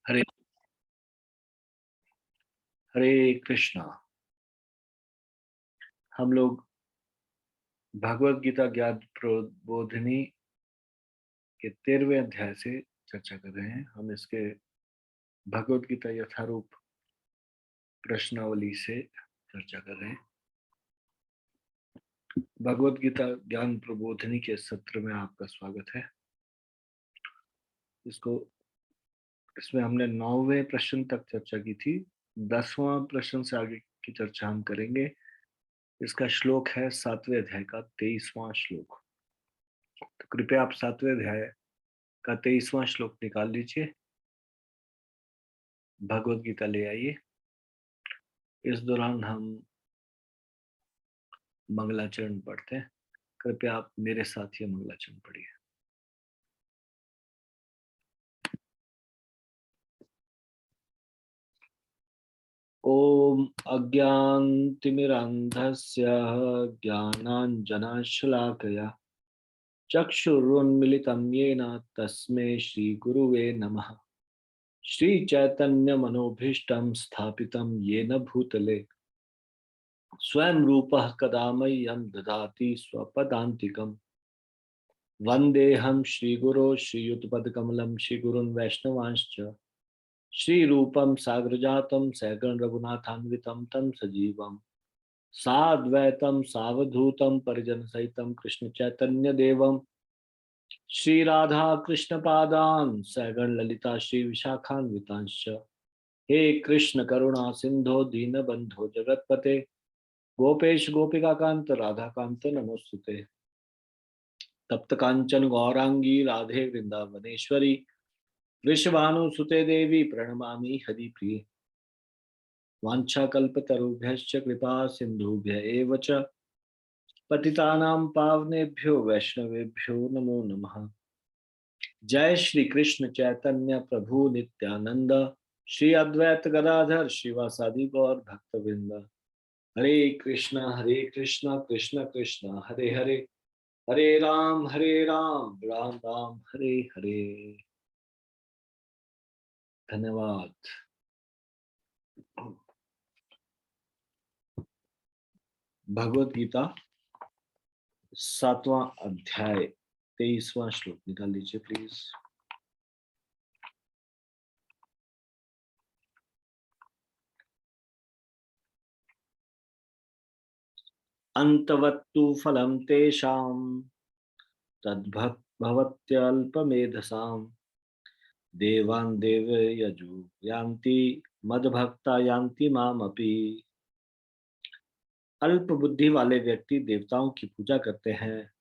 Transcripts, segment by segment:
हरे हरे कृष्णा। हम लोग भगवत गीता ज्ञान प्रबोधिनी के 13वें अध्याय से चर्चा कर रहे हैं। हम इसके भगवत गीता यथारूप प्रश्नावली से चर्चा कर रहे हैं। भगवत गीता ज्ञान प्रबोधिनी के सत्र में आपका स्वागत है। इसमें हमने 9वें प्रश्न तक चर्चा की थी। 10वां प्रश्न से आगे की चर्चा हम करेंगे। इसका श्लोक है 7वें अध्याय का 23वां श्लोक। तो कृपया आप 7वें अध्याय का 23वां श्लोक निकाल लीजिए, भगवत गीता ले आइए। इस दौरान हम मंगलाचरण पढ़ते हैं। कृपया आप मेरे साथ ये मंगलाचरण पढ़िए। ओम अज्ञानतिमिरान्धस्य ज्ञानाञ्जनशलाकया चक्षुरुन्मिलितं येन तस्मै श्रीगुरुवे नमः। श्रीचैतन्यमनोभीष्टं स्थापितं येन भूतले स्वयं रूपः कदा मह्यं ददाति स्वपदान्तिकम्। वन्देऽहं श्रीगुरो श्रीयुतपदकमलं श्रीगुरुन् वैष्णवांश्च श्रीरूपं साग्रजातं सगण रघुनाथान्वितं तं सजीवम् साद्वैतं सावधूतं परिजनसहितं कृष्णचैतन्यदेवं श्रीराधा कृष्णपादान् सगण ललिता श्रीविशाखान्वितांश्च। हे कृष्ण करुणा सिंधो दीनबंधो जगतपते गोपेश गोपिकाकांत राधाकांत नमोस्तुते। तप्त कांचन गौरांगी राधे वृंदावनेश्वरी वृषभानुसुते देवी प्रणमामि हरिप्रिये। वाञ्छाकल्पतरुभ्यश्च कृपा सिन्धुभ्य एव च पतितानां पावनेभ्यो वैष्णवेभ्यो नमो नमः। जय श्री कृष्ण चैतन्य प्रभु नित्यानंद श्री अद्वैत गदाधर शिवासादि गौर भक्तवृंद। हरे कृष्णा कृष्ण कृष्ण हरे हरे हरे राम राम राम हरे हरे। धन्यवाद। भगवत गीता 7वां अध्याय 23वां श्लोक निकाल लीजिए प्लीज। अंतवत्तु फलं तेषां तद्भवत्यल्पमेधसाम् देवान् देवयजो यान्ति मद्भक्ता यान्ति मामपि। अल्प बुद्धि वाले व्यक्ति देवताओं की पूजा करते हैं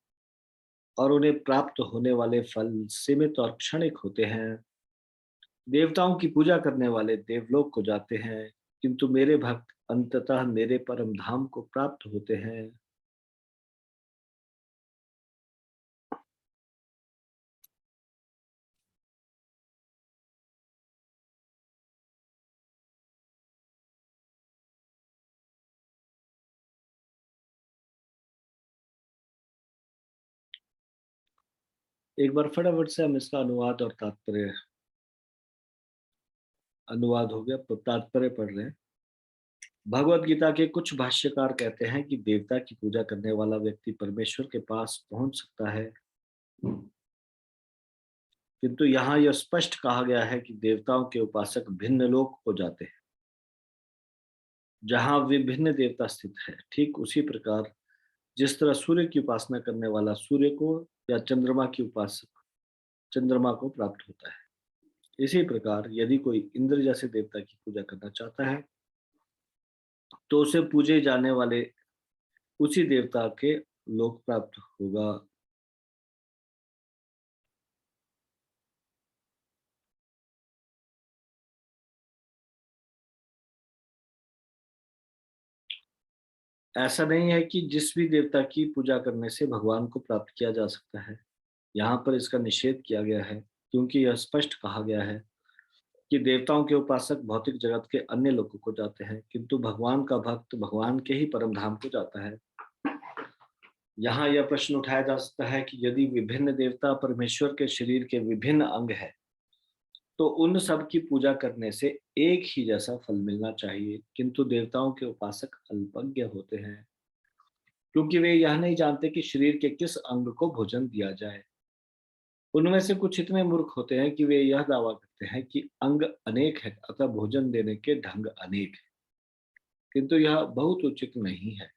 और उन्हें प्राप्त होने वाले फल सीमित और क्षणिक होते हैं। देवताओं की पूजा करने वाले देवलोक को जाते हैं, किंतु मेरे भक्त अंततः मेरे परम धाम को प्राप्त होते हैं। एक बार फटाफट से हम इसका अनुवाद हो गया, तात्पर्य पढ़ रहे हैं। भगवत गीता के कुछ भाष्यकार कहते हैं कि देवता की पूजा करने वाला व्यक्ति परमेश्वर के पास पहुंच सकता है, किंतु यहाँ यह स्पष्ट कहा गया है कि देवताओं के उपासक भिन्न लोक को जाते हैं जहां विभिन्न देवता स्थित है। ठीक उसी प्रकार जिस तरह सूर्य की उपासना करने वाला सूर्य को या चंद्रमा की उपासक चंद्रमा को प्राप्त होता है, इसी प्रकार यदि कोई इंद्र जैसे देवता की पूजा करना चाहता है तो उसे पूजे जाने वाले उसी देवता के लोक प्राप्त होगा। ऐसा नहीं है कि जिस भी देवता की पूजा करने से भगवान को प्राप्त किया जा सकता है। यहाँ पर इसका निषेध किया गया है, क्योंकि यह स्पष्ट कहा गया है कि देवताओं के उपासक भौतिक जगत के अन्य लोगों को जाते हैं, किंतु भगवान का भक्त भगवान के ही परम धाम को जाता है। यहाँ यह प्रश्न उठाया जा सकता है कि यदि विभिन्न देवता परमेश्वर के शरीर के विभिन्न अंग है, तो उन सब की पूजा करने से एक ही जैसा फल मिलना चाहिए, किंतु देवताओं के उपासक अल्पज्ञ होते हैं, क्योंकि वे यह नहीं जानते कि शरीर के किस अंग को भोजन दिया जाए। उनमें से कुछ इतने मूर्ख होते हैं कि वे यह दावा करते हैं कि अंग अनेक है, अतः भोजन देने के ढंग अनेक है, किंतु यह बहुत उचित नहीं है।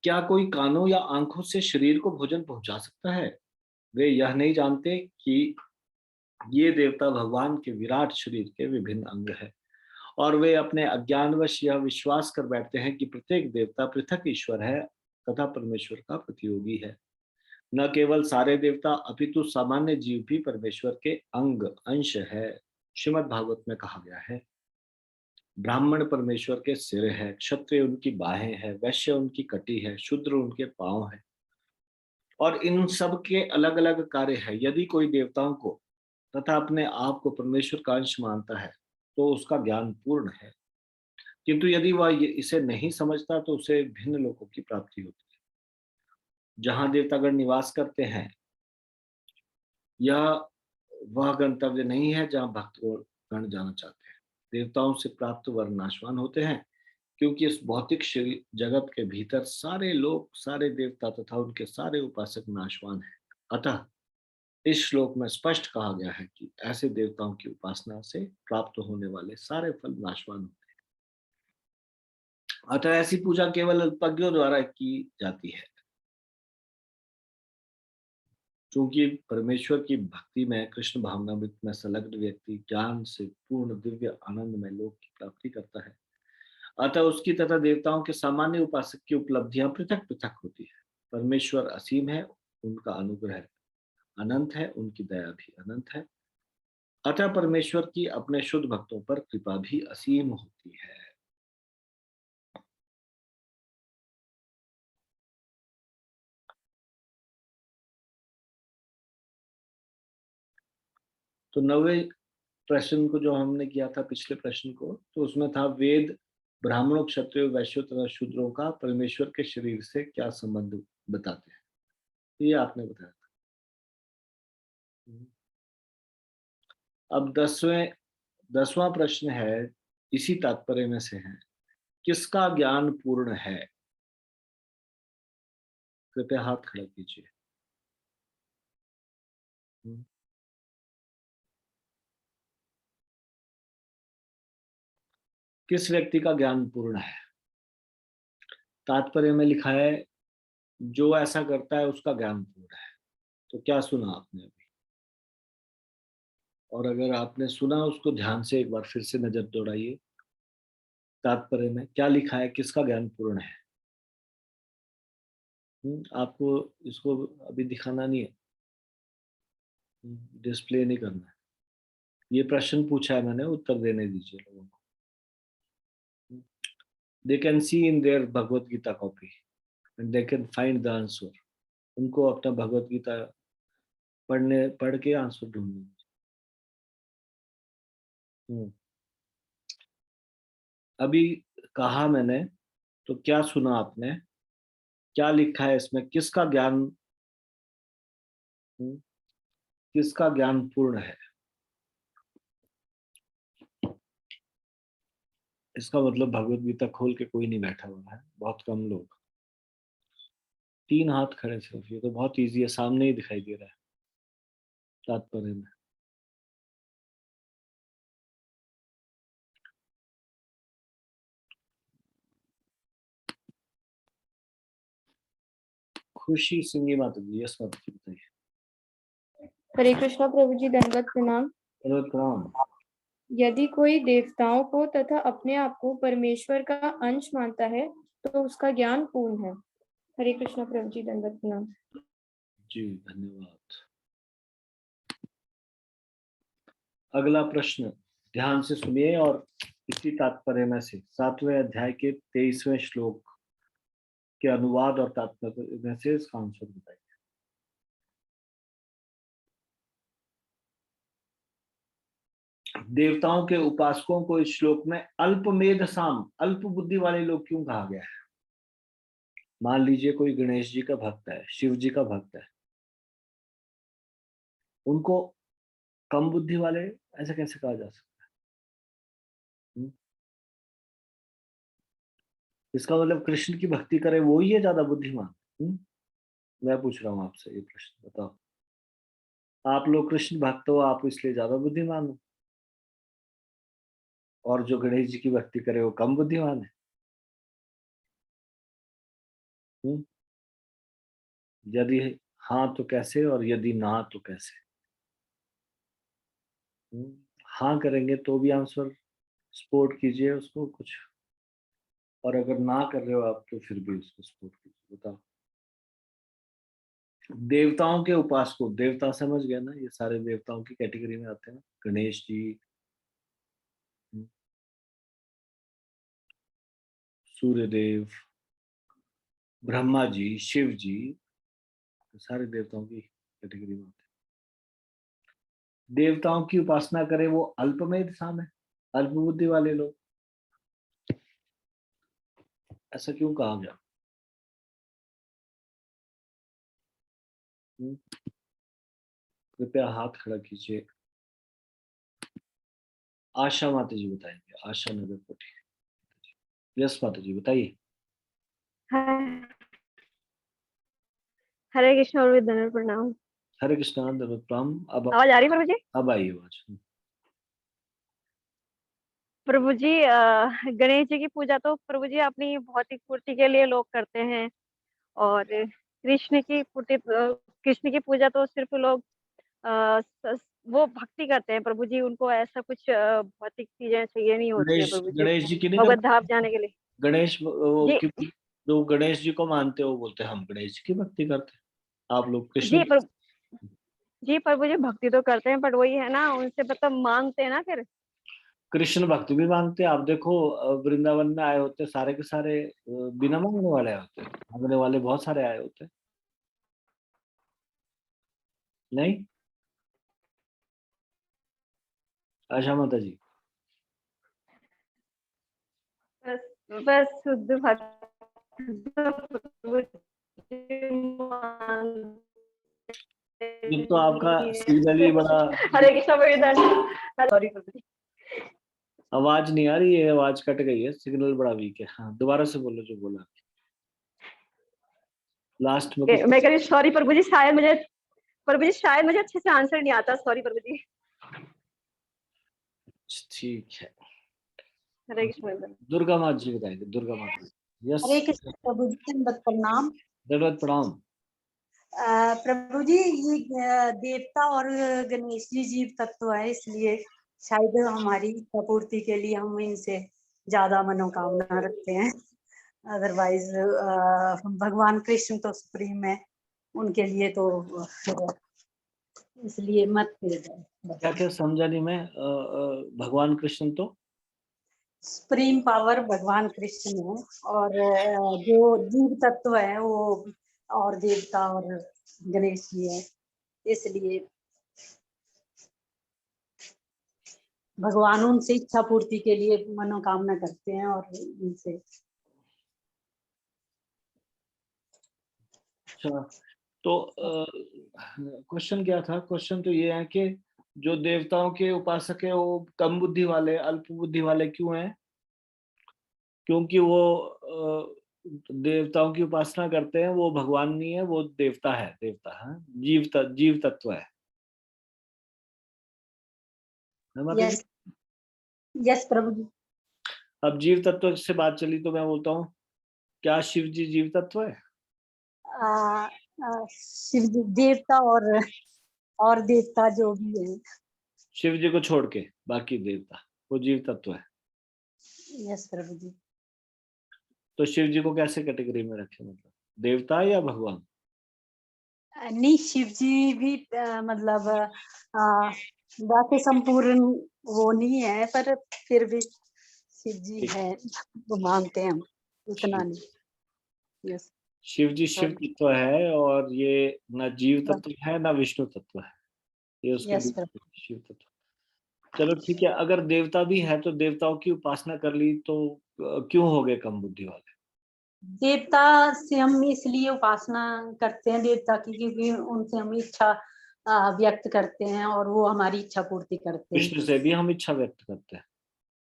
क्या कोई कानों या आंखों से शरीर को भोजन पहुंचा सकता है? वे यह नहीं जानते कि ये देवता भगवान के विराट शरीर के विभिन्न अंग हैं, और वे अपने अज्ञानवश यह विश्वास कर बैठते हैं कि प्रत्येक देवता पृथक ईश्वर है तथा परमेश्वर का प्रतियोगी है। न केवल सारे देवता अपितु सामान्य जीव भी परमेश्वर के अंग अंश है। श्रीमद् भागवत में कहा गया है, ब्राह्मण परमेश्वर के सिर है, क्षत्रिय उनकी बाहें है, वैश्य उनकी कटी है, शूद्र उनके पांव है, और इन सब के अलग अलग कार्य है। यदि कोई देवताओं को तथा अपने आप को परमेश्वर का अंश मानता है तो उसका ज्ञान पूर्ण है, किंतु यदि वह इसे नहीं समझता तो उसे भिन्न लोकों की प्राप्ति होती है, जहाँ देवतागण निवास करते हैं। यह वह गंतव्य नहीं है जहाँ भक्तगण जाना चाहते हैं। देवताओं से प्राप्त वर नाशवान होते हैं, क्योंकि इस भौतिक शरीर जगत के भीतर सारे लोग, सारे देवता तथा उनके सारे उपासक नाशवान हैं। अतः इस श्लोक में स्पष्ट कहा गया है कि ऐसे देवताओं की उपासना से प्राप्त होने वाले सारे फल नाशवान होते हैं। अतः ऐसी पूजा केवल अल्पज्ञों द्वारा की जाती है। क्योंकि परमेश्वर की भक्ति में, कृष्ण भावनामृत में संलग्न व्यक्ति ज्ञान से पूर्ण दिव्य आनंद में लोक की प्राप्ति करता है। अतः उसकी तथा देवताओं के सामान्य उपासक की उपलब्धियां पृथक पृथक होती है। परमेश्वर असीम है, उनका अनुग्रह अनंत है, उनकी दया भी अनंत है। अतः परमेश्वर की अपने शुद्ध भक्तों पर कृपा भी असीम होती है। तो 9वें प्रश्न को जो हमने किया था, पिछले प्रश्न को, तो उसमें था वेद ब्राह्मणों, क्षत्रियों, वैश्यों तथा शूद्रों का परमेश्वर के शरीर से क्या संबंध बताते हैं। ये आपने बताया था। अब 10वां प्रश्न है, इसी तात्पर्य में से है, किसका ज्ञान पूर्ण है? कृपया हाथ खड़ा कीजिए। किस व्यक्ति का ज्ञान पूर्ण है? तात्पर्य में लिखा है, जो ऐसा करता है उसका ज्ञान पूर्ण है। तो क्या सुना आपने अभी? और अगर आपने सुना, उसको ध्यान से एक बार फिर से नजर दौड़ाइए। तात्पर्य में क्या लिखा है, किसका ज्ञान पूर्ण है? आपको इसको अभी दिखाना नहीं है, डिस्प्ले नहीं करना है। ये प्रश्न पूछा है मैंने, उत्तर देने दीजिए लोगों को। They can see in their Bhagavad Gita copy and they can find the answer. उनको अपना भगवत गीता पढ़ के आंसर ढूंढने। हम्म, अभी कहा मैंने, तो क्या सुना आपने? क्या लिखा है इसमें, किसका ज्ञान, हम्म, किसका ज्ञान पूर्ण है? इसका मतलब भगवत गीता खोल के कोई नहीं बैठा हुआ है, बहुत कम लोग। 3 हाथ खड़े सिर्फ, ये तो बहुत इजी है, सामने ही दिखाई दे रहा है तात्पर्य में। खुशी सिंगी माता जी, यस माता जी बताइए। हरे कृष्णा प्रभु जी, दंडवत प्रणाम। प्रणाम। यदि कोई देवताओं को तथा अपने आप को परमेश्वर का अंश मानता है तो उसका ज्ञान पूर्ण है। हरे कृष्णा प्रभु जी, दंडवत प्रणाम। जी धन्यवाद। अगला प्रश्न ध्यान से सुनिए, और इसी तात्पर्य में से 7वें अध्याय के 23वें श्लोक के अनुवाद और तात्पर्य में से इसका आंसर बताइए। देवताओं के उपासकों को इस श्लोक में अल्पमेध साम, अल्प बुद्धि वाले लोग क्यों कहा गया है? मान लीजिए कोई गणेश जी का भक्त है, शिव जी का भक्त है, उनको कम बुद्धि वाले, ऐसा कैसे कहा जा सकता है? इसका मतलब कृष्ण की भक्ति करे वो ही है ज्यादा बुद्धिमान? मैं पूछ रहा हूँ आपसे ये प्रश्न, बताओ। आप लोग कृष्ण भक्त हो, आप इसलिए ज्यादा बुद्धिमान हो, और जो गणेश जी की भक्ति करे वो कम बुद्धिमान है? हम्म? यदि हाँ तो कैसे, और यदि ना तो कैसे? हम्म? हाँ करेंगे तो भी आंसर सपोर्ट कीजिए उसको कुछ, और अगर ना कर रहे हो आप तो फिर भी उसको सपोर्ट कीजिए। बताओ। देवताओं के उपासकों, देवता समझ गया ना, ये सारे देवताओं की कैटेगरी में आते हैं। गणेश जी, सूर्य देव, ब्रह्मा जी, शिव जी, सारे देवताओं की कैटेगरी में आते हैं। देवताओं की उपासना करें वो अल्प में इंसान है, अल्प बुद्धि वाले लोग, ऐसा क्यों कहा गया? हम्म? कृपया हाथ खड़ा कीजिए। आशा माता जी बताएंगे, आशा नगर कोठी। यस माता जी बताइए। हरे कृष्ण और विद्यानंद प्रणाम। हरे कृष्ण दंडवत प्रणाम। आवाज आ रही है प्रभु जी? अब आई आवाज। प्रभु जी, गणेश जी की पूजा तो प्रभु जी अपनी भौतिक पूर्ति के लिए लोग करते हैं, और कृष्ण की पूजा तो सिर्फ लोग वो भक्ति करते हैं प्रभु जी। उनको ऐसा कुछ भौतिक चीजें चाहिए नहीं होती है गणेश प्रभु जी, गणेश जी की नहीं भगवत धाम करते? जाने के लिए। गणेश वो जी की, जो गणेश जी को मानते हो बोलते हैं हम गणेश जी की भक्ति करते हैं, आप लोग कृष्ण जी जी प्रभु जी, भक्ति तो करते हैं, पर वही है ना, उनसे मतलब मांगते हैं ना फिर। कृष्ण भक्ति भी मांगते हैं। आप देखो वृंदावन में आए होते सारे के सारे बिना मांगने वाले आए होते, मांगने वाले बहुत सारे आए होते नहीं? आशा माता जी। बस बस शुद्ध ये तो आपका सिग्नल ही बड़ा, हरे कृष्ण सॉरी प्रभु जी। आवाज नहीं आ रही है, आवाज कट गई है, सिग्नल बड़ा वीक है। हाँ दोबारा से बोलो जो बोला लास्ट में कुछ। मैं कह रही सॉरी प्रभु जी, प्रभु जी शायद मुझे अच्छे से आंसर नहीं आता, सॉरी प्रभु जी। ठीक है। हरे कृष्ण। दुर्गा माता जी बताएंगे, दुर्गा माता जी। यस। हरे कृष्ण प्रभु जी, दंडवत प्रणाम। दंडवत प्रणाम। प्रभु जी, ये देवता और गणेश जी जीव तत्व है, इसलिए शायद हमारी इच्छा पूर्ति के लिए हम इनसे ज्यादा मनोकामना रखते हैं। अदरवाइज भगवान कृष्ण तो सुप्रीम है, उनके लिए तो इसलिए मत फिर क्या क्या समझा नहीं मैं? भगवान कृष्ण तो सुप्रीम पावर भगवान कृष्ण है, और जो जीव तत्व है वो और देवता और गणेश जी है, इसलिए भगवान उनसे इच्छा पूर्ति के लिए मनोकामना करते हैं और उनसे। अच्छा, तो क्वेश्चन क्या था? क्वेश्चन तो ये है कि जो देवताओं के उपासक है वो कम बुद्धि वाले, अल्प बुद्धि वाले क्यों हैं? क्योंकि वो देवताओं की उपासना करते हैं, वो भगवान नहीं है, वो देवता है। देवता है, जीव तत्व है माता जी। यस यस प्रभु जी। अब जीव तत्व से बात चली तो मैं बोलता हूँ, क्या शिव जी जीव तत्व है? शिव जी देवता और देवता जो भी है। शिव जी को छोड़ के बाकी देवता, वो जीव तत्व है। यस प्रभु जी। तो शिव जी को कैसे कैटेगरी में रखे, मतलब देवता या भगवान? नहीं, शिव जी भी मतलब वैसे संपूर्ण वो नहीं है, पर फिर भी शिव जी है, वो मानते हैं हम, उतना नहीं। यस शिव जी शिव तत्व है, और ये ना जीव तत्व है ना विष्णु तत्व है, ये उसके यस बीच में शिव तत्व। चलो ठीक है, अगर देवता भी है तो देवताओं की उपासना कर ली तो क्यों हो गए कम बुद्धि वाले? देवता से हम इसलिए उपासना करते हैं देवता की, क्योंकि उनसे हम इच्छा व्यक्त करते हैं और वो हमारी इच्छा पूर्ति करते हैं। कृष्ण से भी हम इच्छा व्यक्त करते हैं।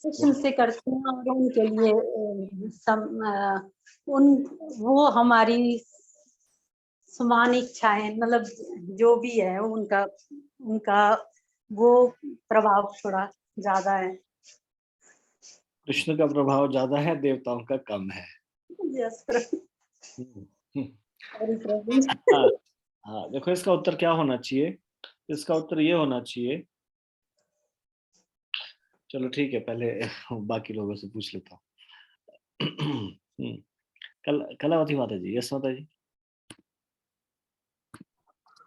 कृष्ण से करते हैं और उनके लिए वो हमारी समान इच्छाएं, मतलब जो भी है उनका उनका वो प्रभाव थोड़ा ज्यादा है। कृष्ण का प्रभाव ज्यादा है, देवताओं का कम है। यस प्रभु। हम्म। सॉरी प्रभु। हाँ हाँ, देखो इसका उत्तर क्या होना चाहिए। इसका उत्तर ये होना चाहिए, चलो ठीक है, पहले बाकी लोगों से पूछ लेता हूँ। कलावती माता जी, यस माता जी।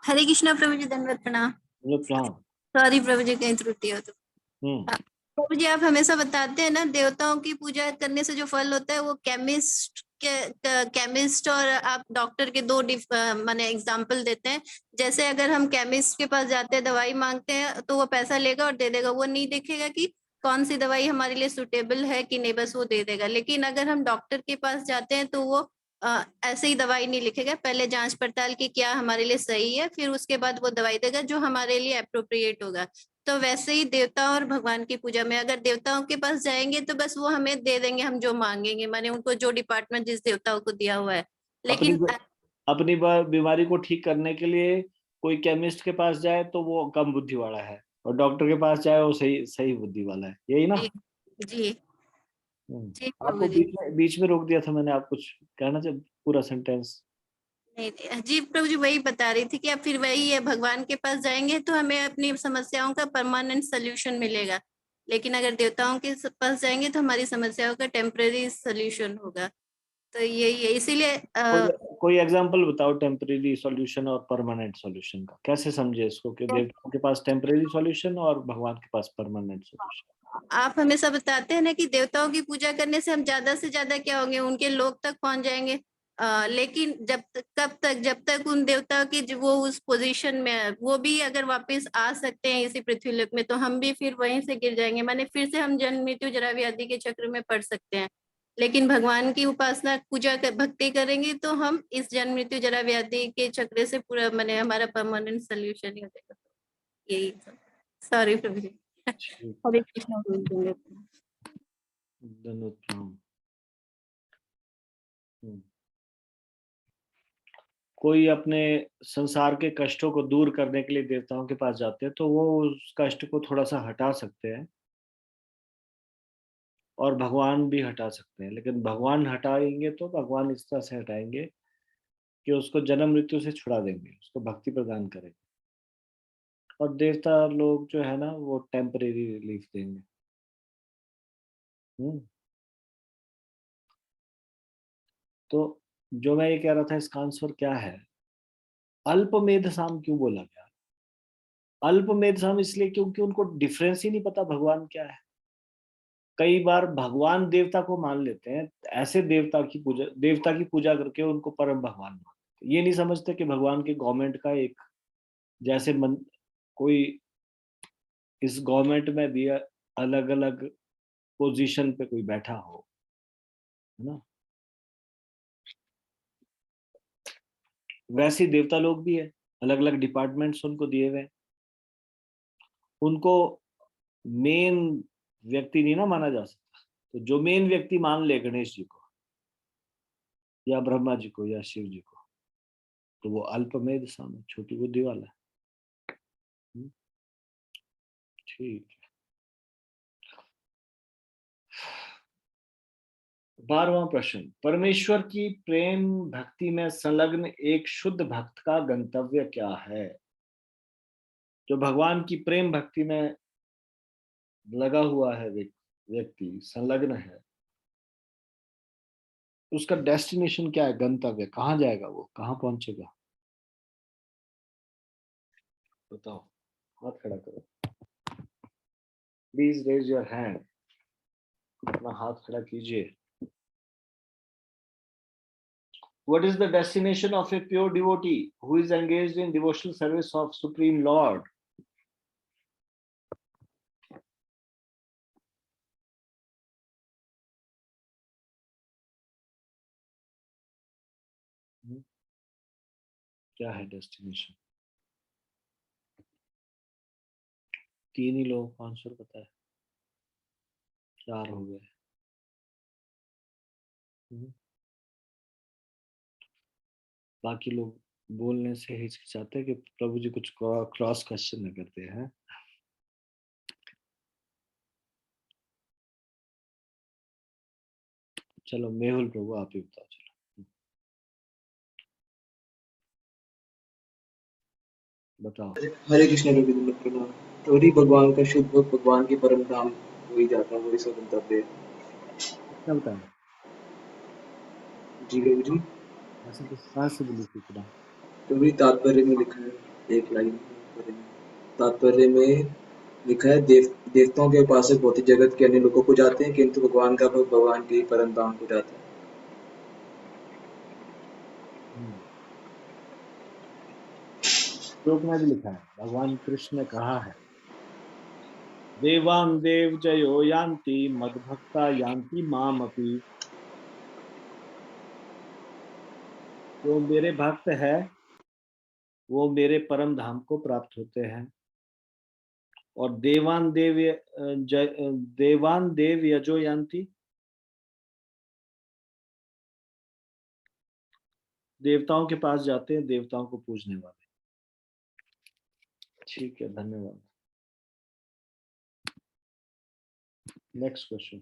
हरे कृष्णा प्रभु जी, दंडवत प्रणाम। बोलो प्रणाम। सॉरी प्रभु जी, कहीं त्रुटि हो तो। हम्म। प्रभु जी, आप हमेशा बताते हैं ना, देवताओं की पूजा करने से जो फल होता है वो केमिस्ट और आप डॉक्टर के दो माने एग्जाम्पल देते हैं। जैसे अगर हम केमिस्ट के पास जाते हैं, दवाई मांगते हैं, तो वो पैसा लेगा और दे देगा, वो नहीं देखेगा कि कौन सी दवाई हमारे लिए सुटेबल है कि नहीं, बस वो दे देगा। लेकिन अगर हम डॉक्टर के पास जाते हैं तो वो ऐसे ही दवाई नहीं लिखेगा, पहले जांच पड़ताल की क्या हमारे लिए सही है, फिर उसके बाद वो दवाई देगा जो हमारे लिए अप्रोप्रिएट होगा। तो वैसे ही देवता और भगवान की पूजा में अगर देवताओं के पास जाएंगे तो बस वो हमें दे देंगे हम जो मांगेंगे, माने उनको जो डिपार्टमेंट जिस देवताओं को दिया हुआ है। अपनी लेकिन अपनी बीमारी को ठीक करने के लिए कोई केमिस्ट के पास जाए तो वो कम बुद्धि वाला है, और डॉक्टर के पास जाए वो सही सही बुद्धि वाला है, यही ना। जी जी जी आपको प्रभु जी। बीच में रोक दिया था मैंने, आप कुछ कहना चाहिए पूरा सेंटेंस। नहीं जी प्रभु जी, वही बता रही थी कि अब फिर वही है, भगवान के पास जाएंगे तो हमें अपनी समस्याओं का परमानेंट सोल्यूशन मिलेगा, लेकिन अगर देवताओं के पास जाएंगे तो हमारी समस्याओं का टेम्पररी सोल्यूशन होगा। तो यही है, इसीलिए कोई एग्जांपल बताओ टेम्परेरी सॉल्यूशन और परमानेंट सॉल्यूशन का, कैसे समझे इसको कि देवताओं के पास टेम्परेरी सॉल्यूशन और भगवान के पास परमानेंट सॉल्यूशन। आप हमेशा बताते हैं ना कि देवताओं की पूजा करने से हम ज्यादा से ज्यादा क्या होंगे, उनके लोक तक पहुंच जाएंगे। लेकिन जब तक उन देवताओं की वो उस पोजीशन में है, वो भी अगर वापस आ सकते हैं इसी पृथ्वी लोक में, तो हम भी फिर वहीं से गिर जाएंगे, माने फिर से हम जन्म मृत्यु जरा व्याधि के चक्र में पड़ सकते हैं। लेकिन भगवान की उपासना पूजा भक्ति करेंगे तो हम इस जन्म मृत्यु जरा व्याधि के चक्र से पूरा, माने हमारा परमानेंट सोल्यूशन ही हो जाएगा। यही सॉरी प्रभु जी। हरे कृष्णा बोल देंगे। धन्यवाद प्रणाम। कोई अपने संसार के कष्टों को दूर करने के लिए देवताओं के पास जाते हैं तो वो उस कष्ट को थोड़ा सा हटा सकते हैं, और भगवान भी हटा सकते हैं। लेकिन भगवान हटाएंगे तो भगवान इस तरह से हटाएंगे कि उसको जन्म मृत्यु से छुड़ा देंगे, उसको भक्ति प्रदान करेंगे। और देवता लोग जो है ना वो टेम्परेरी रिलीफ देंगे। तो जो मैं ये कह रहा था, इसका आंसर क्या है। अल्पमेध साम क्यों बोला गया। अल्पमेध साम इसलिए क्योंकि उनको डिफरेंस ही नहीं पता भगवान क्या है। कई बार भगवान देवता को मान लेते हैं, ऐसे देवता की पूजा करके उनको परम भगवान मानते हैं। ये नहीं समझते कि भगवान के गवर्नमेंट का एक जैसे कोई इस गवर्नमेंट में भी अलग अलग पोजीशन पे कोई बैठा हो, है ना। वैसे ही देवता लोग भी है, अलग अलग डिपार्टमेंट्स उनको दिए हुए। उनको मेन व्यक्ति नहीं ना माना जा सकता। तो जो मेन व्यक्ति मान ले गणेश जी को या ब्रह्मा जी को या शिव जी को, तो वो अल्पमेध साम, छोटी बुद्धि वाला है। ठीक है। 12वां प्रश्न, परमेश्वर की प्रेम भक्ति में संलग्न एक शुद्ध भक्त का गंतव्य क्या है। जो भगवान की प्रेम भक्ति में लगा हुआ है व्यक्ति, संलग्न है, उसका डेस्टिनेशन क्या है, गंतव्य कहाँ जाएगा, वो कहाँ पहुंचेगा। बताओ, हाथ खड़ा करो, प्लीज रेज योर हैंड, अपना हाथ खड़ा कीजिए। What is the destination of a pure devotee who is engaged in devotional service of Supreme Lord? क्या है डेस्टिनेशन। 3 ही लोगों को आंसर पता है, 4 हो गए। बाकी लोग बोलने से हिचकिचाते हैं कि प्रभु जी कुछ क्रॉस क्वेश्चन न करते हैं। चलो मेहुल प्रभु आप ही बताओ। चलो बताओ। हरे कृष्ण रवि प्रणाम। प्रभु भगवान का शुद्ध भक्त भगवान के परम धाम वही जाता है, वही सब गंतव्य है। क्या बताया? जी प्रभु जी। ऐसे तो कहाँ से बोली थी इतना? प्रभु तात्पर्य में लिखा है, एक लाइन तात्पर्य में लिखा है, देवताओं के उपासक भौतिक जगत के अन्य लोगों को जाते हैं, किंतु भगवान का भक्त भगवान के परम धाम को जाता है। श्लोक में भी लिखा है, भगवान कृष्ण ने कहा है, देवान देव जयो यान्ति मद्भक्ता यान्ति माम अपि। जो मेरे भक्त है वो मेरे परम धाम को प्राप्त होते हैं। और देवान देव यजो यान्ति, देवताओं के पास जाते हैं, देवताओं को पूजने वाले। ठीक है, धन्यवाद। Next question.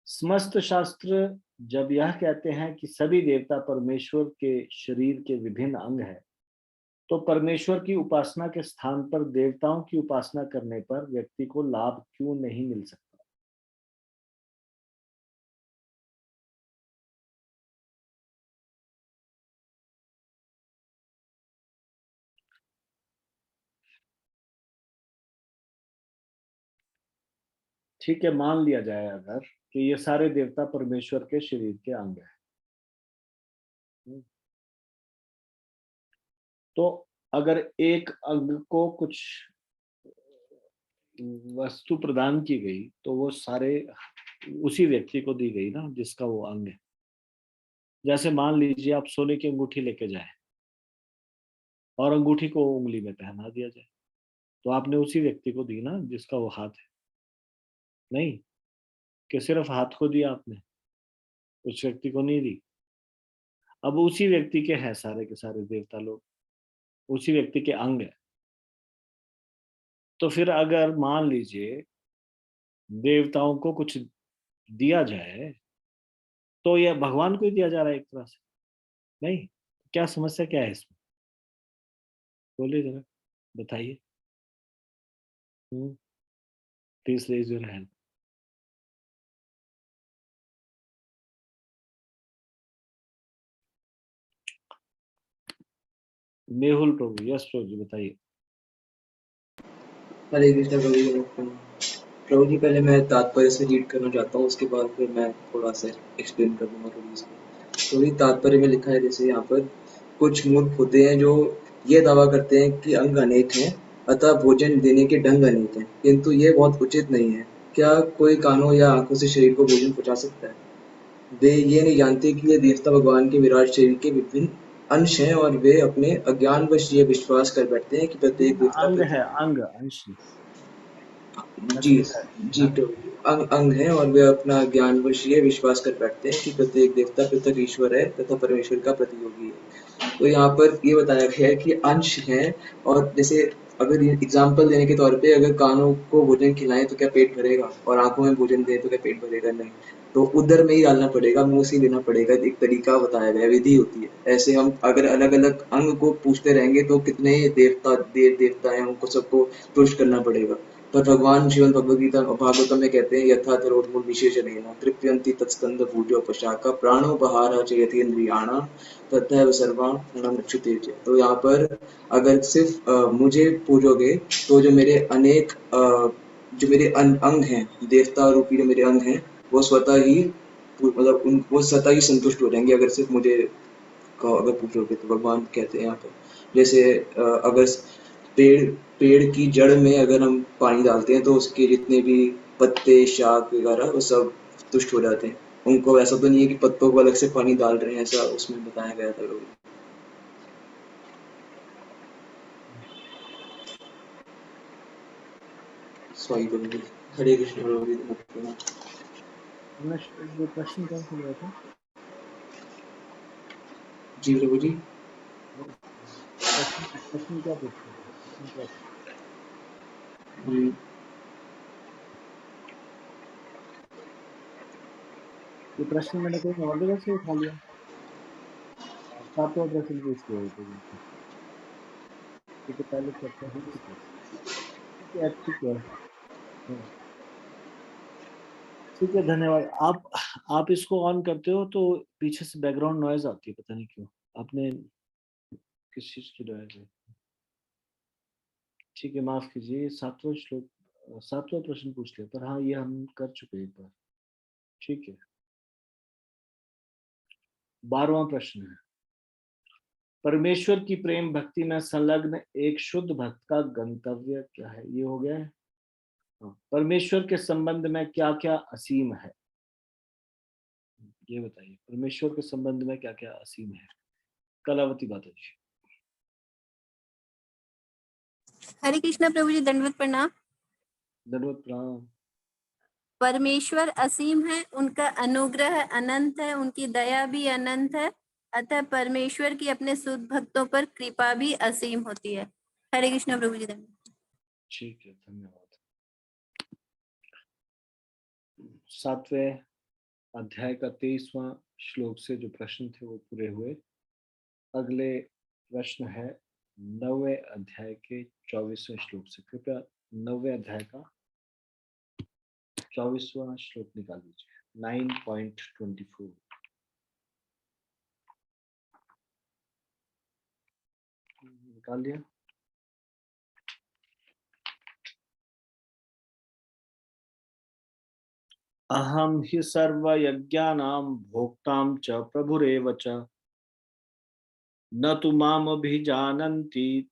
समस्त शास्त्र जब यह कहते हैं कि सभी देवता परमेश्वर के शरीर के विभिन्न अंग हैं, तो परमेश्वर की उपासना के स्थान पर देवताओं की उपासना करने पर व्यक्ति को लाभ क्यों नहीं मिल सकता? ठीक है, मान लिया जाए अगर कि ये सारे देवता परमेश्वर के शरीर के अंग हैं, तो अगर एक अंग को कुछ वस्तु प्रदान की गई तो वो सारे उसी व्यक्ति को दी गई ना, जिसका वो अंग है। जैसे मान लीजिए आप सोने की अंगूठी लेके जाए और अंगूठी को उंगली में पहना दिया जाए, तो आपने उसी व्यक्ति को दी ना जिसका वो हाथ है। नहीं कि सिर्फ हाथ को दिया आपने, उस व्यक्ति को नहीं दी। अब उसी व्यक्ति के हैं सारे के सारे देवता लोग, उसी व्यक्ति के अंग है। तो फिर अगर मान लीजिए देवताओं को कुछ दिया जाए तो यह भगवान को ही दिया जा रहा है एक तरह से। नहीं, क्या समस्या क्या है इसमें? बोलिए जरा, बताइए। Please raise your hand. Mehul Prabhu, yes Prabhu ji बताइए। हरे कृष्ण प्रभु जी प्रणाम। प्रभु जी पहले मैं तात्पर्य से रीड करना चाहता हूँ, उसके बाद फिर मैं थोड़ा सा एक्सप्लेन कर दूंगा प्रभु जी। तो तात्पर्य में लिखा है, जैसे यहाँ पर कुछ मूर्ख होते हैं जो ये दावा करते हैं कि अंग अनेक हैं अतः भोजन देने के ढंग अनेक हैं, किंतु ये बहुत उचित नहीं है। क्या कोई कानों या आंखों से शरीर को भोजन पहुंचा सकता है? वे ये नहीं जानते कि ये देवता भगवान के विराट शरीर के विभिन्न अंश हैं, और वे अपने अज्ञानवश ये विश्वास कर बैठते हैं कि प्रत्येक देवता अंग है, अंग, अंश जी लिखा है जी तो अंग है, और वे अपना ज्ञानवश ये विश्वास कर बैठते हैं कि प्रत्येक देवता पृथक ईश्वर है तथा परमेश्वर का प्रतियोगी है। तो यहाँ पर ये बताया गया है कि अंश है, और जैसे अगर एग्जाम्पल देने के तौर पे अगर कानों को भोजन खिलाएं तो क्या पेट भरेगा, और आंखों में भोजन दें तो क्या पेट भरेगा? नहीं, तो उधर में ही डालना पड़ेगा, मुंह से लेना पड़ेगा। एक तरीका बताया गया, विधि होती है। ऐसे हम अगर अलग अलग अंग को पूछते रहेंगे तो कितने देवता हैं, उनको सबको तुष्ट करना पड़ेगा। पर भगवान श्रीमद् भगवद गीता भागवतम में कहते हैं, यथा तरोर्मूल विशेषणेन तृप्यन्ति तत्स्कंद भूजो पशाका प्राणोपहार चयति इंद्रियाणां तथैव सर्वाणं रक्षते च। तो यहाँ पर अगर सिर्फ मुझे पूजोगे तो जो मेरे अनेक जो मेरे अंग हैं, देवता रूपी जो मेरे अंग हैं, वो स्वतः ही मतलब वो स्वतः ही संतुष्ट हो जाएंगे अगर सिर्फ मुझे अगर पूछोगे तो। भगवान कहते हैं यहाँ पर, जैसे अगर पेड़ की जड़ में अगर हम पानी डालते हैं तो उसके जितने भी पत्ते, शाख वगैरह वो सब तुष्ट हो जाते हैं। उनको ऐसा तो नहीं है कि पत्तों को अलग से पानी डाल रहे हैं, ऐसा उसमें बताया गया था लोग। सॉरी प्रभु जी। हरे कृष्ण प्रभु जी। ये प्रश्न कौन सा था? जी प्रभु जी। प्रश्न क्या पूछते थे? प्रश्न क्या था? हम्म, ये प्रश्न मैंने कहीं और जगह से उठा लिया। सातवां प्रश्न पूछ रहे थे क्योंकि पहले चर्चा हो चुकी है। ठीक है, ठीक है। हाँ, ठीक है, धन्यवाद। आप इसको ऑन करते हो तो पीछे से बैकग्राउंड नॉइज आती है, पता नहीं क्यों। आपने किस चीज की नॉइज है? ठीक है, माफ कीजिए। सातवां श्लोक, सातवां प्रश्न पूछ लिया, पर हाँ ये हम कर चुके एक बार। ठीक है, 12वां प्रश्न है, परमेश्वर की प्रेम भक्ति में संलग्न एक शुद्ध भक्त का गंतव्य क्या है? ये हो गया है। हाँ, परमेश्वर के संबंध में क्या क्या असीम है, ये बताइए। परमेश्वर के संबंध में क्या क्या असीम है? कलावती माता जी। हरे कृष्णा प्रभु जी, दंडवत प्रणाम। दंडवत प्रणाम। परमेश्वर असीम है, उनका अनुग्रह अनंत है, उनकी दया भी अनंत है, अतः परमेश्वर की अपने शुद्ध भक्तों पर कृपा भी असीम होती है। हरे कृष्णा प्रभु जी। ठीक है, धन्यवाद। 7वें अध्याय का 23वां श्लोक से जो प्रश्न थे वो पूरे हुए। अगले प्रश्न है 9वें अध्याय के 24वें श्लोक से। कृपया 9वें अध्याय का 24वां श्लोक निकाल लीजिए। 9.24 निकाल लिया? अहम हि सर्वयज्ञानां भोक्तां च प्रभुरेव च न तु माम अभिजानन्ति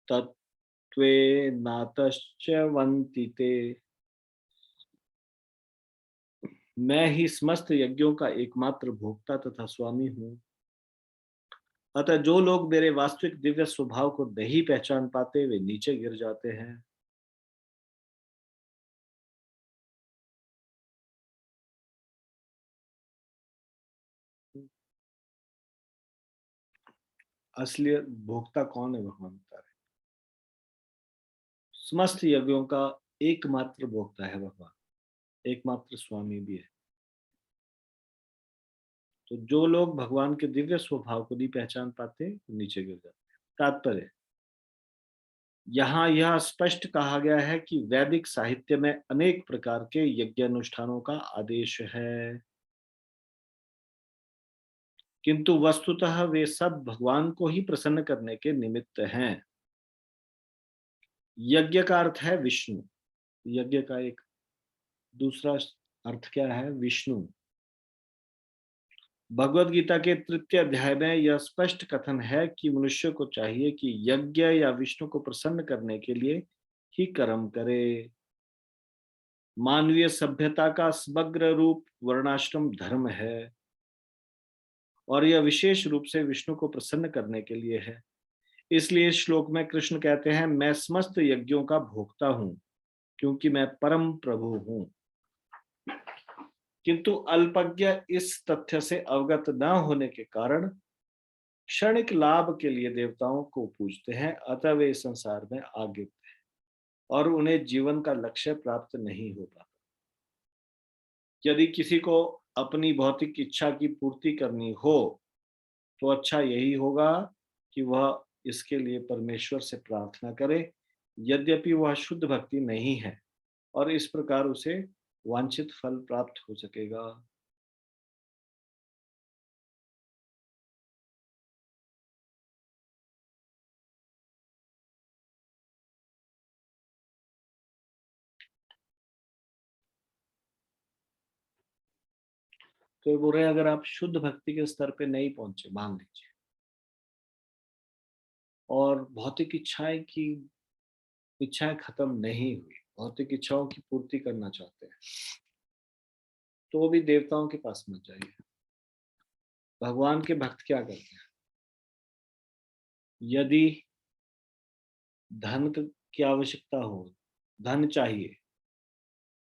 तत्त्वेनातश्च्यवन्ति ते। मैं ही समस्त यज्ञों का एकमात्र भोक्ता तथा स्वामी हूँ, अतः जो लोग मेरे वास्तविक दिव्य स्वभाव को नहीं पहचान पाते वे नीचे गिर जाते हैं। असली भोक्ता कौन है? भगवान बता रहे। समस्त यज्ञों का एकमात्र भोक्ता है भगवान, एकमात्र स्वामी भी है। तो जो लोग भगवान के दिव्य स्वभाव को नहीं पहचान पाते नीचे गिर जाते हैं। तात्पर्य, यहाँ यह स्पष्ट कहा गया है कि वैदिक साहित्य में अनेक प्रकार के यज्ञ अनुष्ठानों का आदेश है, किंतु वस्तुतः वे सब भगवान को ही प्रसन्न करने के निमित्त हैं। यज्ञ का अर्थ है विष्णु। यज्ञ का एक दूसरा अर्थ क्या है? विष्णु। भगवद गीता के 3 अध्याय में यह स्पष्ट कथन है कि मनुष्य को चाहिए कि यज्ञ या विष्णु को प्रसन्न करने के लिए ही कर्म करे। मानवीय सभ्यता का समग्र रूप वर्णाश्रम धर्म है और यह विशेष रूप से विष्णु को प्रसन्न करने के लिए है। इसलिए इस श्लोक में कृष्ण कहते हैं, मैं समस्त यज्ञों का भोक्ता हूं क्योंकि मैं परम प्रभु हूं। किंतु अल्पज्ञ इस तथ्य से अवगत न होने के कारण क्षणिक लाभ के लिए देवताओं को पूजते हैं, अतः वे इस संसार में आगे हैं और उन्हें जीवन का लक्ष्य प्राप्त नहीं हो पाता। यदि किसी को अपनी भौतिक इच्छा की पूर्ति करनी हो तो अच्छा यही होगा कि वह इसके लिए परमेश्वर से प्रार्थना करे, यद्यपि वह शुद्ध भक्ति नहीं है, और इस प्रकार उसे वांछित फल प्राप्त हो सकेगा। तो ये बोल रहे हैं, अगर आप शुद्ध भक्ति के स्तर पे नहीं पहुंचे, मान लीजिए, और भौतिक इच्छाएं खत्म नहीं हुई, भौतिक इच्छाओं की पूर्ति करना चाहते हैं, तो भी देवताओं के पास मत जाइए। भगवान के भक्त क्या करते हैं? यदि धन की आवश्यकता हो, धन चाहिए,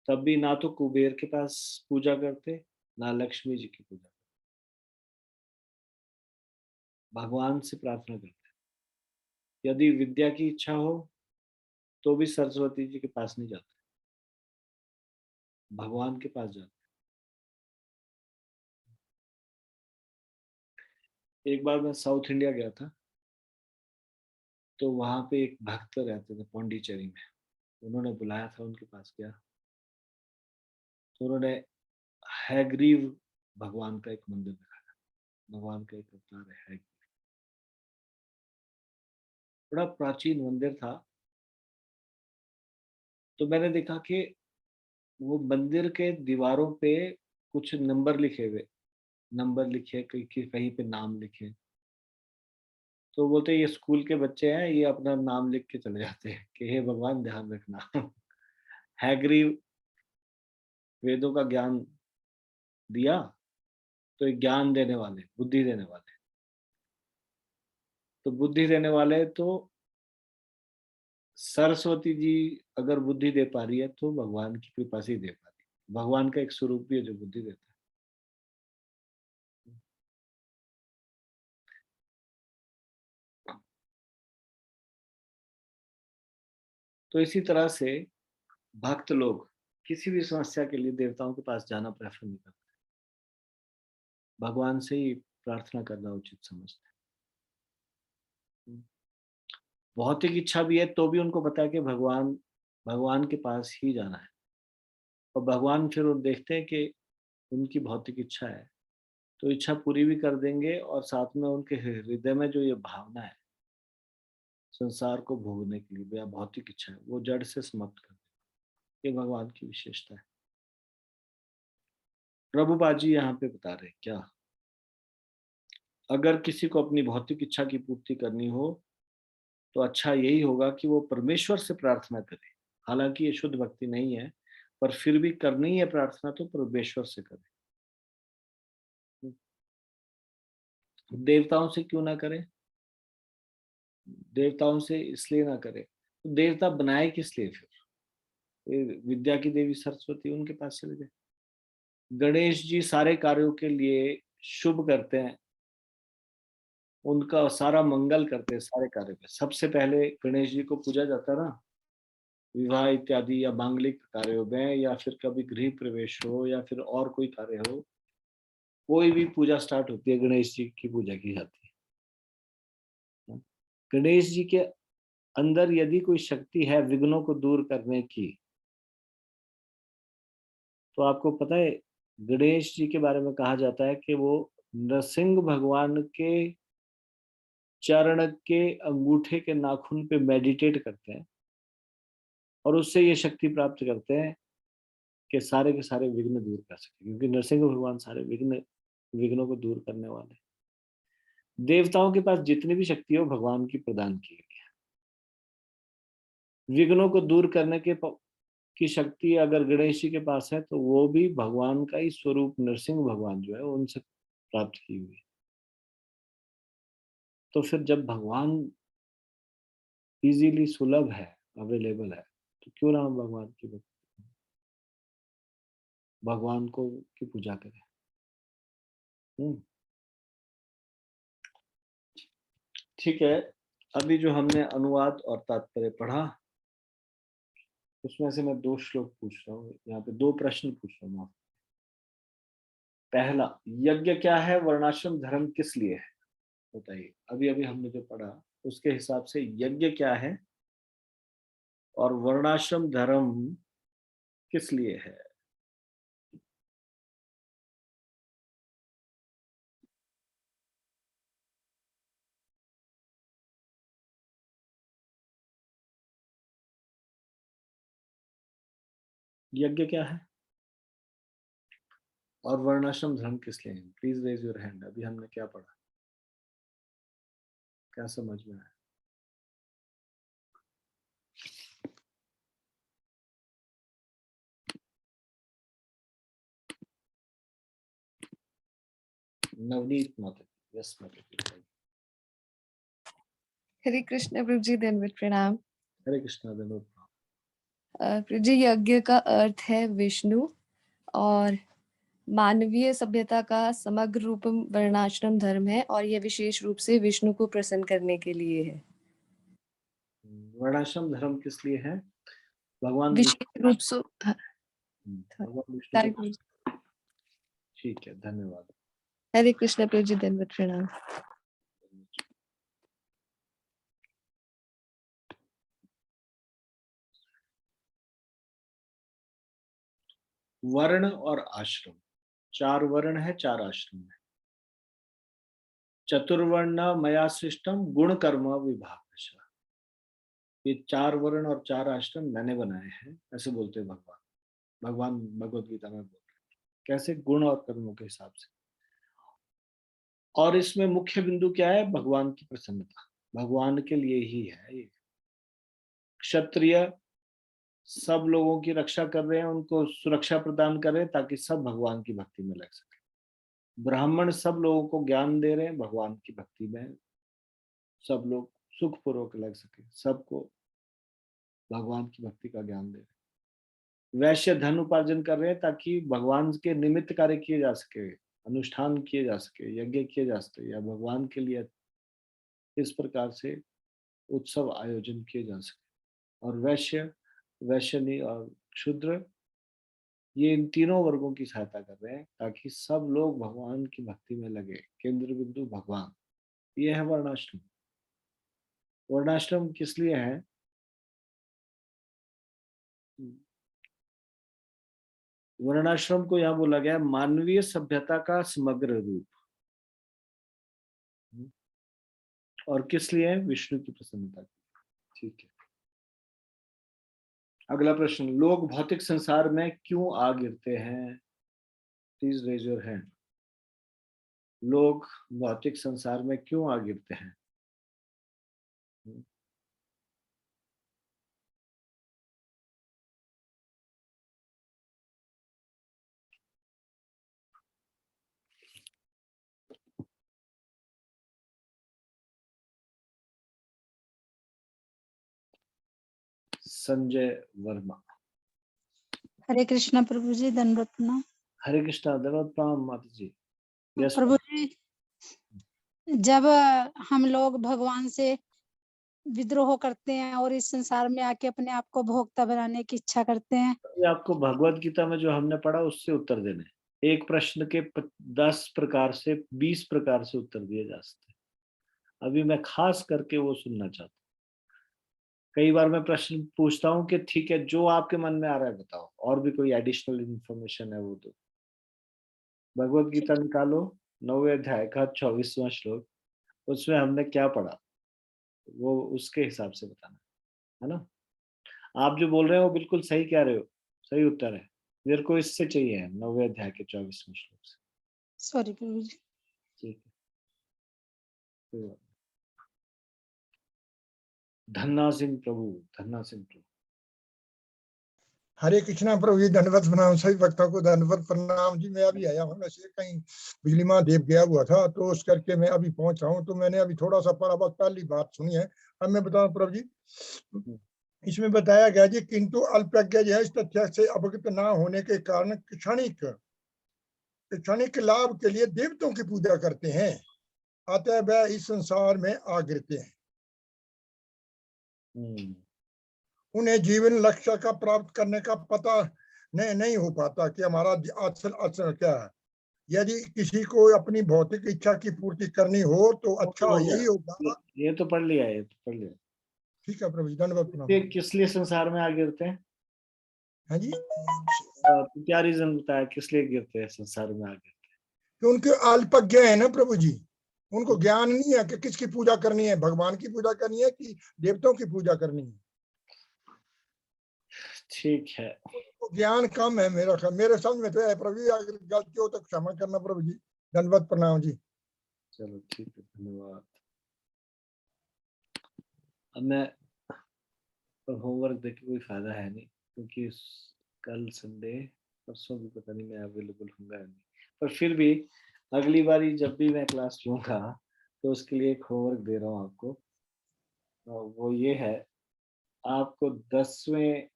तब भी ना तो कुबेर के पास पूजा करते, ना लक्ष्मी जी की पूजा करते, भगवान से प्रार्थना करते। यदि विद्या की इच्छा हो तो भी सरस्वती जी के पास नहीं जाते, भगवान के पास जाते। एक बार मैं साउथ इंडिया गया था, तो वहां पे एक भक्त रहते थे पौंडीचेरी में, उन्होंने बुलाया था, उनके पास गया तो उन्होंने हैग्रीव भगवान का एक मंदिर दिखाया। भगवान का एक अवतार है हैग्रीव, बड़ा प्राचीन मंदिर था। तो मैंने देखा कि वो मंदिर के दीवारों पे कुछ नंबर लिखे हुए, नंबर लिखे, कहीं पे नाम लिखे। तो बोलते ये स्कूल के बच्चे हैं, ये अपना नाम लिख के चले जाते हैं कि हे भगवान ध्यान रखना। हैग्रीव वेदों का ज्ञान दिया, तो एक ज्ञान देने वाले, बुद्धि देने वाले, तो बुद्धि देने वाले तो सरस्वती जी अगर बुद्धि दे पा रही है तो भगवान की कृपा से ही दे पा रही है। भगवान का एक स्वरूप भी है जो बुद्धि देता है। तो इसी तरह से भक्त लोग किसी भी समस्या के लिए देवताओं के पास जाना प्रेफर नहीं करते, भगवान से ही प्रार्थना करना उचित समझते हैं। भौतिक इच्छा भी है तो भी उनको पता है कि भगवान भगवान के पास ही जाना है, और भगवान फिर वो देखते हैं कि उनकी भौतिक इच्छा है तो इच्छा पूरी भी कर देंगे, और साथ में उनके हृदय में जो ये भावना है संसार को भोगने के लिए या भौतिक इच्छा है, वो जड़ से समाप्त कर देंगे। ये भगवान की विशेषता है। प्रभुपाद जी यहाँ पे बता रहे क्या, अगर किसी को अपनी भौतिक इच्छा की पूर्ति करनी हो तो अच्छा यही होगा कि वो परमेश्वर से प्रार्थना करे। हालांकि ये शुद्ध भक्ति नहीं है, पर फिर भी करनी है प्रार्थना तो परमेश्वर से करे। देवताओं से क्यों ना करे? देवताओं से इसलिए ना करे, तो देवता बनाए किस लिए फिर? विद्या की देवी सरस्वती उनके पास चले गए। गणेश जी सारे कार्यों के लिए शुभ करते हैं, उनका सारा मंगल करते हैं सारे कार्य पे। सबसे पहले गणेश जी को पूजा जाता है ना, विवाह इत्यादि या मांगलिक कार्यों में, या फिर कभी गृह प्रवेश हो, या फिर और कोई कार्य हो, कोई भी पूजा स्टार्ट होती है गणेश जी की पूजा की जाती है। गणेश जी के अंदर यदि कोई शक्ति है विघ्नों को दूर करने की, तो आपको पता है गणेश जी के बारे में कहा जाता है कि वो नरसिंह भगवान के चरण के अंगूठे के नाखून पे मेडिटेट करते हैं, और उससे ये शक्ति प्राप्त करते हैं कि सारे के सारे विघ्न दूर कर सके, क्योंकि नरसिंह भगवान सारे विघ्नों को दूर करने वाले। देवताओं के पास जितनी भी शक्ति हो भगवान की प्रदान की गई है। विघ्नों को दूर करने की शक्ति अगर गणेश जी के पास है तो वो भी भगवान का ही स्वरूप नरसिंह भगवान जो है उनसे प्राप्त की हुई है। तो फिर जब भगवान इजीली सुलभ है, अवेलेबल है, तो क्यों ना हम भगवान को की पूजा करें। ठीक है, अभी जो हमने अनुवाद और तात्पर्य पढ़ा उसमें से मैं 2 श्लोक पूछ रहा हूँ, यहाँ पे 2 प्रश्न पूछ रहा हूँ। पहला, यज्ञ क्या है, वर्णाश्रम धर्म किस लिए है? बताइए। अभी अभी हमने जो पढ़ा उसके हिसाब से यज्ञ क्या है और वर्णाश्रम धर्म किस लिए है? यज्ञ क्या है और वर्णाश्रम धर्म किस लिए है? Please raise your hand. अभी हमने क्या पढ़ा, क्या समझ में आया? नवनीत माता, यस माता। हरे कृष्ण प्रभु जी, दंडवत प्रणाम। हरे कृष्णा, दंडवत प्रणाम। जी, यज्ञ का अर्थ है विष्णु और मानवीय सभ्यता का समग्र रूप वर्णाश्रम धर्म है और यह विशेष रूप से विष्णु को प्रसन्न करने के लिए है। वर्णाश्रम धर्म किस लिए है? भगवान विशेष रूप से भगवान विष्णु हरे को। ठीक है, धन्यवाद। कृष्ण प्रभु जी, दंडवत प्रणाम। वर्ण और आश्रम, 4 वर्ण है, 4 आश्रम है। चतुर्वर्ण मया सृष्टम गुण कर्म विभागशः। ये 4 वर्ण और 4 आश्रम मैंने बनाए हैं, ऐसे बोलते हैं भगवान। भगवान भगवत गीता में बोलते हैं कैसे, गुण और कर्मों के हिसाब से। और इसमें मुख्य बिंदु क्या है? भगवान की प्रसन्नता, भगवान के लिए ही है ये। क्षत्रिय सब लोगों की रक्षा कर रहे हैं, उनको सुरक्षा प्रदान कर रहे हैं ताकि सब भगवान की भक्ति में लग सके। ब्राह्मण सब लोगों को ज्ञान दे रहे हैं भगवान की भक्ति में, सब लोग सुखपूर्वक लग सके, सबको भगवान की भक्ति का ज्ञान दे रहे हैं। वैश्य धन उपार्जन कर रहे हैं ताकि भगवान के निमित्त कार्य किए जा सके, अनुष्ठान किए जा सके, यज्ञ किए जा सके, या भगवान के लिए इस प्रकार से उत्सव आयोजन किए जा सके। और वैश्यनी और क्षुद्र, ये इन तीनों वर्गों की सहायता कर रहे हैं ताकि सब लोग भगवान की भक्ति में लगे। केंद्र बिंदु भगवान, ये है वर्णाश्रम। वर्णाश्रम किस लिए है? वर्णाश्रम को यहाँ बोला गया मानवीय सभ्यता का समग्र रूप। और किस लिए? विष्णु की प्रसन्नता। ठीक है, अगला प्रश्न, लोग भौतिक संसार में क्यों आ गिरते हैं? Please raise your hand. लोग भौतिक संसार में क्यों आ गिरते हैं? संजय वर्मा। हरे कृष्णा प्रभु जी, दंडवत प्रणाम। हरे कृष्णा, दंडवत प्रणाम माता जी। यस प्रभु जी, जब हम लोग भगवान से विद्रोह करते हैं और इस संसार में आके अपने आप को भोक्ता बनाने की इच्छा करते हैं, ये आपको भगवत गीता में जो हमने पढ़ा उससे उत्तर देने। एक प्रश्न के 10 प्रकार से 20 प्रकार से उत्तर दिए जा सकते हैं। अभी मैं खास करके वो सुनना चाहता हूँ। कई बार मैं प्रश्न पूछता हूँ कि ठीक है, जो आपके मन में आ रहा है बताओ, और भी कोई एडिशनल इंफॉर्मेशन है वो तो। भगवत गीता निकालो, 9वें अध्याय का 24वां श्लोक, उसमें हमने क्या पढ़ा वो उसके हिसाब से बताना है ना। आप जो बोल रहे हो वो बिल्कुल सही कह रहे हो, सही उत्तर है। मेरे को इससे चाहिए 9वें अध्याय के 24वें श्लोक से। सॉरी प्रभु जी। ठीक है, तो धन्ना सिंह प्रभु, धन्ना सिंह प्रभु। हरे कृष्णा प्रभु जी, धन्यवाद प्रणाम। सभी भक्तों को धन्यवाद प्रणाम जी। मैं अभी आया हूँ, वैसे कहीं बिजली महादेव गया हुआ था तो उस करके मैं अभी पहुंच रहा हूँ। तो मैंने अभी थोड़ा सा पढ़ा, बस पहली बात सुनी है। अब मैं बताऊं प्रभु जी, इसमें बताया गया जी, किंतु अल्पज्ञ जो है इस तथ्य से अवगत न होने के कारण क्षणिक लाभ के लिए देवताओं की पूजा करते हैं, अतः वह इस संसार में आ गिरते हैं। उन्हें जीवन लक्ष्य का प्राप्त करने का पता नहीं हो पाता कि हमारा असल क्या है। यदि किसी को अपनी भौतिक इच्छा की पूर्ति करनी हो तो अच्छा यही होगा। ये तो पढ़ लिया, ये तो पढ़ लिया। ठीक है प्रभु जी, धन्यवाद प्रणाम। किस लिए संसार में आ गिरते हैं? हाँ जी, क्या रीजन बताया किस लिए गिरते हैं संसार में आ गिरते हैं? कि उनके अल्पज्ञ है ना प्रभु जी, उनको ज्ञान नहीं है कि किसकी पूजा करनी है, भगवान की पूजा करनी है कि देवताओं की पूजा करनी है। ठीक है, ज्ञान कम है मेरे समझ में तो है प्रभु जी। अगर गलती हो तो क्षमा करना प्रभु जी, धन्यवाद प्रणाम जी। चलो ठीक है, धन्यवाद। अब मैं होमवर्क देके कोई फायदा है नहीं, क्योंकि कल संडे, परसों भी पता नहीं मैं अवेलेबल होऊंगा नहीं, पर फिर भी अगली बारी जब भी मैं क्लास लूंगा तो उसके लिए एक होमवर्क दे रहा हूँ आपको। वो ये है, आपको 10वें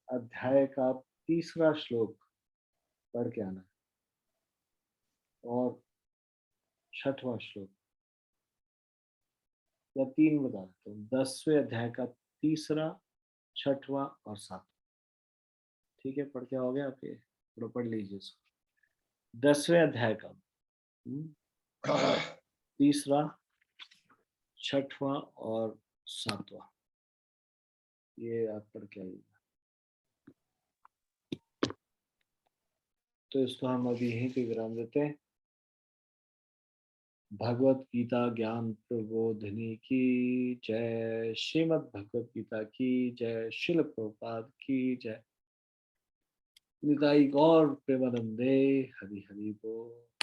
अध्याय का 3रा श्लोक पढ़ के आना और 6वां श्लोक, या 3 बता देता हूँ। 10वें अध्याय का 3रा, 6वां और 7वां। ठीक है, पढ़ के आओगे आप? ये थोड़ा पढ़ लीजिए इसको। 10वें अध्याय का 3रा, 6वां और 7वां, ये आप पढ़ के आइएगा। तो इसको हम अभी यहीं पे विराम देते हैं। भगवत गीता ज्ञान प्रबोधिनी की जय। श्रीमद् भगवत गीता की जय। शिल प्रभुपाद की जय। निताई गौर प्रेमानंदे। हरि हरि बोल।